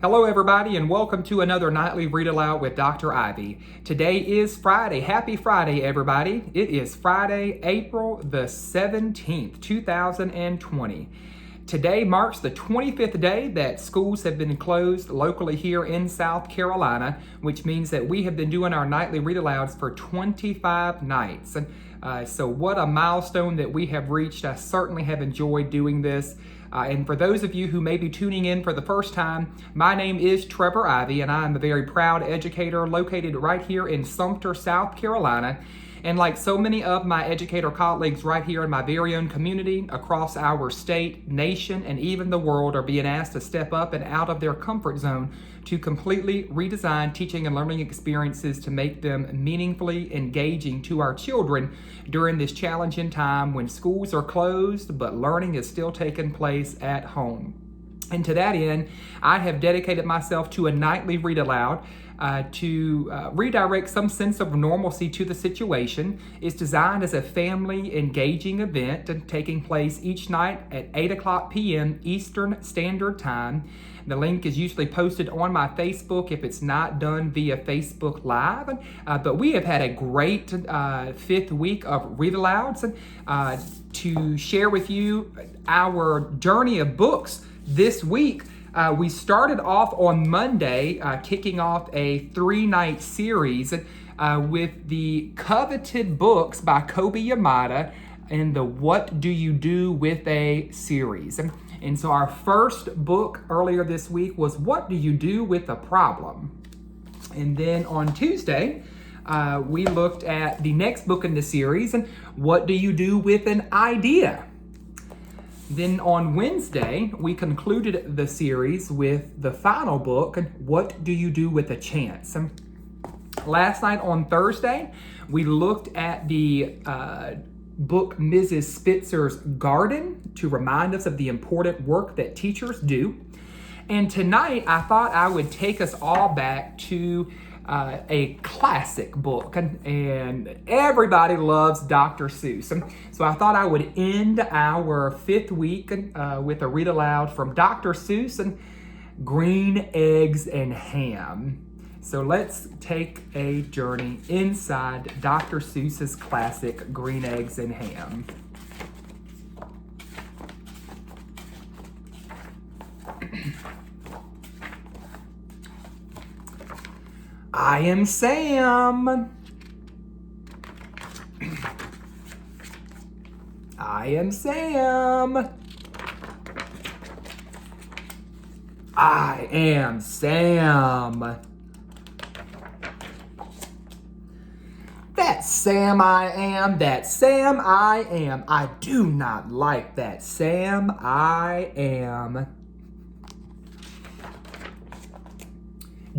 Hello everybody and welcome to another Nightly Read Aloud with Dr. Ivey. Today is Friday. Happy Friday everybody. It is Friday, April the 17th, 2020. Today marks the 25th day that schools have been closed locally here in South Carolina, which means that we have been doing our Nightly Read Alouds for 25 nights. So what a milestone that we have reached. I certainly have enjoyed doing this. And for those of you who may be tuning in for the first time, my name is Trevor Ivey, and I am a very proud educator located right here in Sumter, South Carolina. And like so many of my educator colleagues right here in my very own community, across our state, nation, and even the world are being asked to step up and out of their comfort zone to completely redesign teaching and learning experiences to make them meaningfully engaging to our children during this challenging time when schools are closed, but learning is still taking place at home. And to that end, I have dedicated myself to a nightly read aloud to redirect some sense of normalcy to the situation. It's designed as a family engaging event taking place each night at 8 o'clock p.m. Eastern Standard Time. The link is usually posted on my Facebook if it's not done via Facebook Live. But we have had a great fifth week of Read Alouds to share with you our journey of books this week. We started off on Monday, kicking off a 3-night series with the coveted books by Kobe Yamada and the What Do You Do With a series. And so our first book earlier this week was What Do You Do With a Problem? And then on Tuesday, we looked at the next book in the series, and What Do You Do With an Idea? Then on Wednesday, we concluded the series with the final book, What Do You Do With a Chance? Last night on Thursday, we looked at the book Mrs. Spitzer's Garden to remind us of the important work that teachers do. And tonight, I thought I would take us all back to a classic book, and everybody loves Dr. Seuss. So I thought I would end our fifth week with a read aloud from Dr. Seuss and Green Eggs and Ham. So let's take a journey inside Dr. Seuss's classic Green Eggs and Ham. I am Sam. I am Sam. I am Sam. That Sam I am, that Sam I am. I do not like that Sam I am.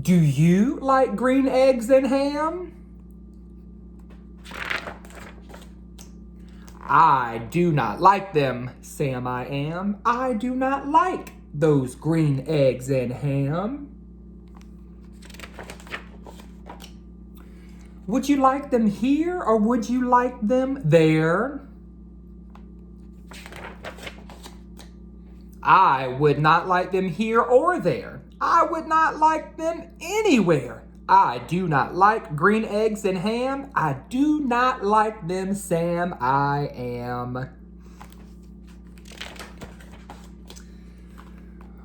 Do you like green eggs and ham? I do not like them, Sam I am. I do not like those green eggs and ham. Would you like them here or would you like them there? I would not like them here or there. I would not like them anywhere. I do not like green eggs and ham. I do not like them, Sam I am.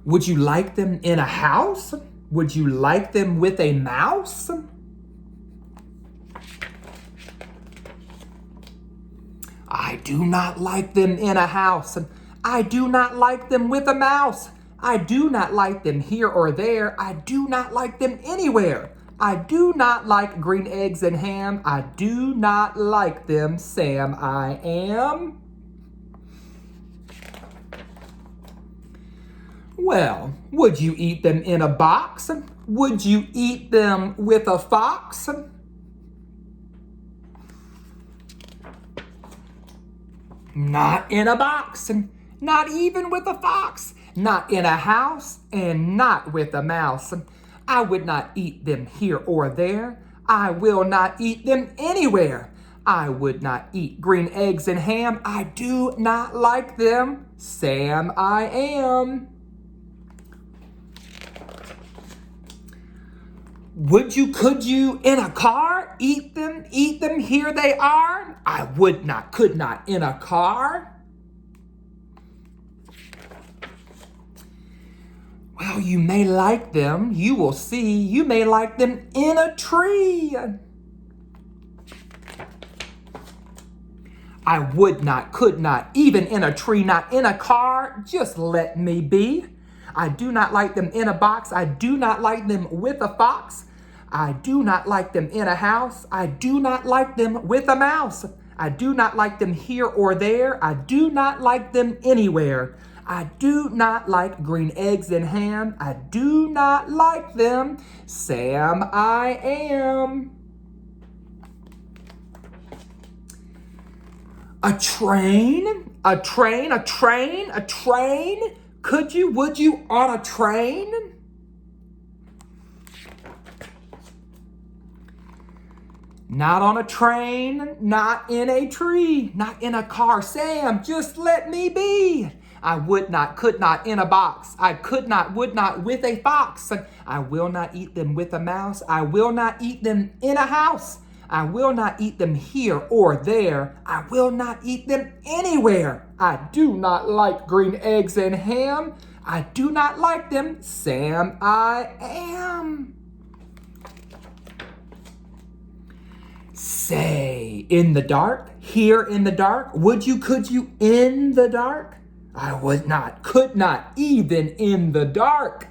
Would you like them in a house? Would you like them with a mouse? I do not like them in a house. I do not like them with a mouse. I do not like them here or there. I do not like them anywhere. I do not like green eggs and ham. I do not like them, Sam I am. Well, would you eat them in a box? Would you eat them with a fox? Not in a box, not even with a fox, not in a house, and not with a mouse. I would not eat them here or there. I will not eat them anywhere. I would not eat green eggs and ham. I do not like them, Sam I am. Could you in a car eat them, here they are? I would not, could not in a car. Well, you may like them, you will see, you may like them in a tree. I would not, could not, even in a tree, not in a car, just let me be. I do not like them in a box, I do not like them with a fox. I do not like them in a house, I do not like them with a mouse. I do not like them here or there, I do not like them anywhere. I do not like green eggs and ham, I do not like them, Sam I am. A train, a train, a train, a train. Could you, would you on a train? Not on a train, not in a tree, not in a car. Sam, just let me be. I would not, could not in a box. I could not, would not with a fox. I will not eat them with a mouse. I will not eat them in a house. I will not eat them here or there. I will not eat them anywhere. I do not like green eggs and ham. I do not like them, Sam I am. Say, in the dark, here in the dark, would you, could you in the dark? I would not, could not, even in the dark.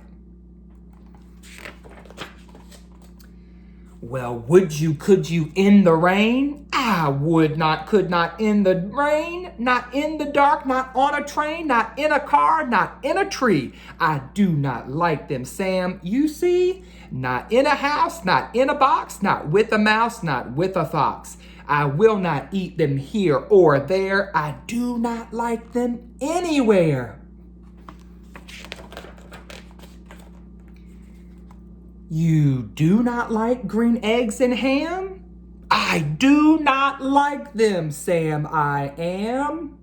Well, would you, could you in the rain? I would not, could not in the rain, not in the dark, not on a train, not in a car, not in a tree. I do not like them, Sam, you see? Not in a house, not in a box, not with a mouse, not with a fox. I will not eat them here or there. I do not like them anywhere. You do not like green eggs and ham? I do not like them, Sam I am.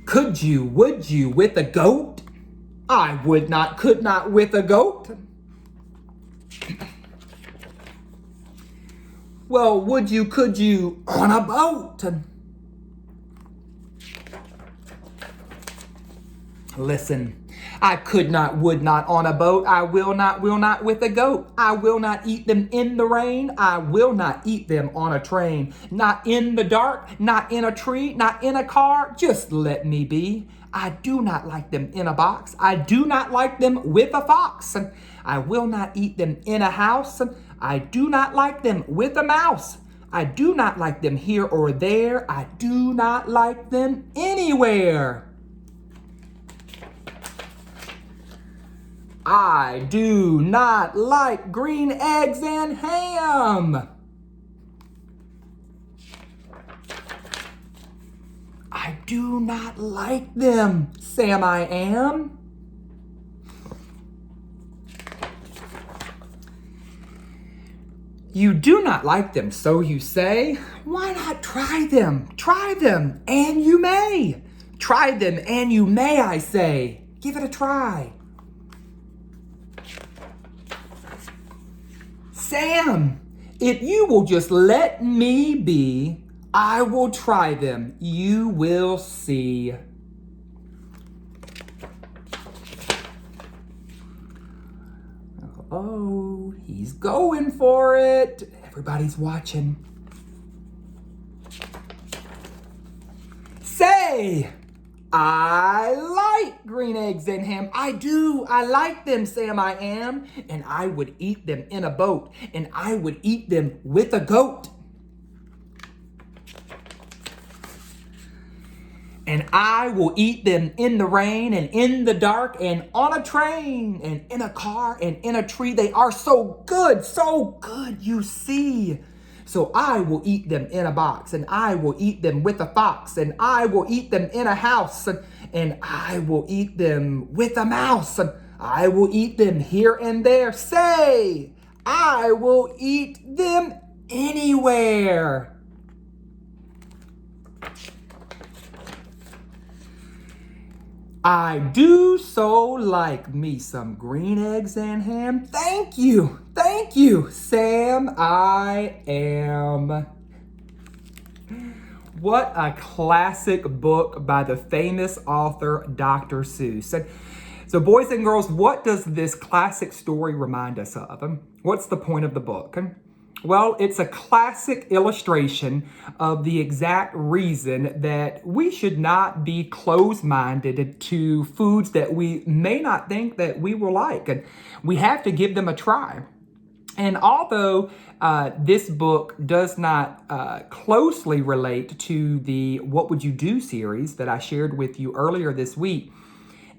Could you, would you with a goat? I would not, could not with a goat. Well, would you, could you on a boat? Listen, I could not, would not on a boat. I will not with a goat. I will not eat them in the rain. I will not eat them on a train. Not in the dark, not in a tree, not in a car. Just let me be. I do not like them in a box. I do not like them with a fox. I will not eat them in a house. I do not like them with a mouse. I do not like them here or there. I do not like them anywhere. I do not like green eggs and ham. I do not like them, Sam I am. You do not like them, so you say. Why not try them? Try them, and you may. Try them, and you may, I say. Give it a try. Sam, if you will just let me be, I will try them. You will see. Oh, he's going for it. Everybody's watching. Say, I like green eggs and ham. I do. I like them, Sam I am. And I would eat them in a boat. And I would eat them with a goat. And I will eat them in the rain and in the dark and on a train and in a car and in a tree. They are so good, you see. So I will eat them in a box, and I will eat them with a fox, and I will eat them in a house, and I will eat them with a mouse, and I will eat them here and there. Say, I will eat them anywhere. I do so like me some green eggs and ham. Thank you. Thank you, Sam. I am. What a classic book by the famous author Dr. Seuss. So, boys and girls, what does this classic story remind us of? What's the point of the book? Well, it's a classic illustration of the exact reason that we should not be closed-minded to foods that we may not think that we will like. And we have to give them a try. And although this book does not closely relate to the What Would You Do series that I shared with you earlier this week,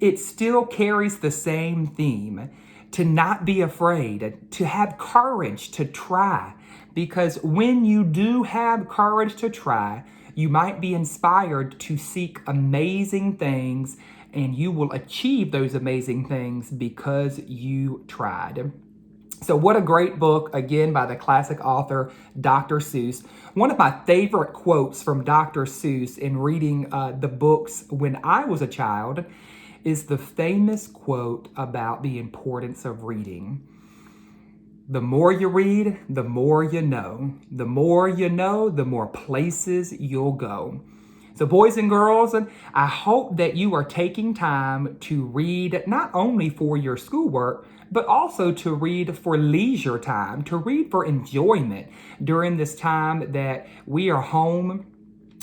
it still carries the same theme: to not be afraid, to have courage to try. Because when you do have courage to try, you might be inspired to seek amazing things, and you will achieve those amazing things because you tried. So what a great book, again, by the classic author, Dr. Seuss. One of my favorite quotes from Dr. Seuss in reading the books when I was a child is the famous quote about the importance of reading. The more you read, the more you know. The more you know, the more places you'll go. So boys and girls, I hope that you are taking time to read not only for your schoolwork, but also to read for leisure time, to read for enjoyment during this time that we are home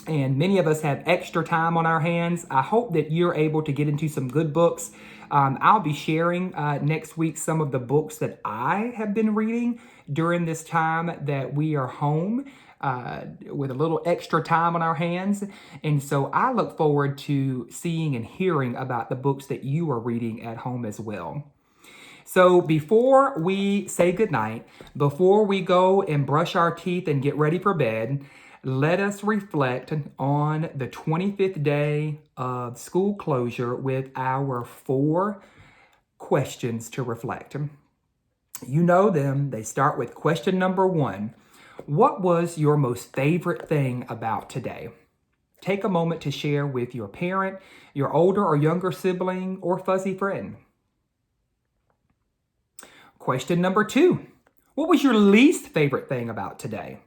and many of us have extra time on our hands. I hope that you're able to get into some good books. I'll be sharing next week some of the books that I have been reading during this time that we are home with a little extra time on our hands. And so I look forward to seeing and hearing about the books that you are reading at home as well. So before we say goodnight, before we go and brush our teeth and get ready for bed, let us reflect on the 25th day of school closure with our 4 questions to reflect. You know them. They start with question number 1. What was your most favorite thing about today? Take a moment to share with your parent, your older or younger sibling, or fuzzy friend. Question number 2. What was your least favorite thing about today?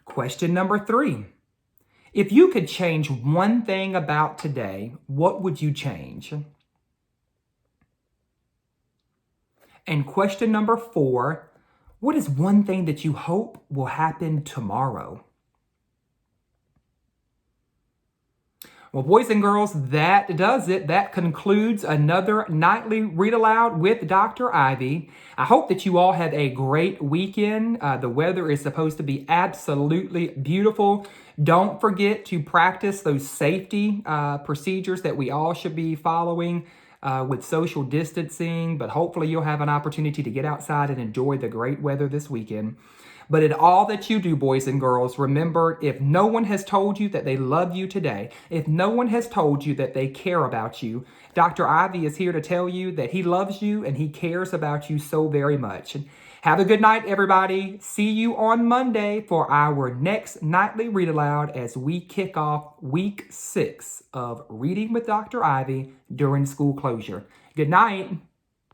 Question number 3. If you could change one thing about today, what would you change? And question number 4, what is one thing that you hope will happen tomorrow? Well, boys and girls, that does it. That concludes another nightly Read Aloud with Dr. Ivey. I hope that you all had a great weekend. The weather is supposed to be absolutely beautiful. Don't forget to practice those safety procedures that we all should be following with social distancing, but hopefully you'll have an opportunity to get outside and enjoy the great weather this weekend. But in all that you do, boys and girls, remember, if no one has told you that they love you today, if no one has told you that they care about you, Dr. Ivey is here to tell you that he loves you and he cares about you so very much. Have a good night, everybody. See you on Monday for our next nightly Read Aloud as we kick off week 6 of Reading with Dr. Ivey during school closure. Good night.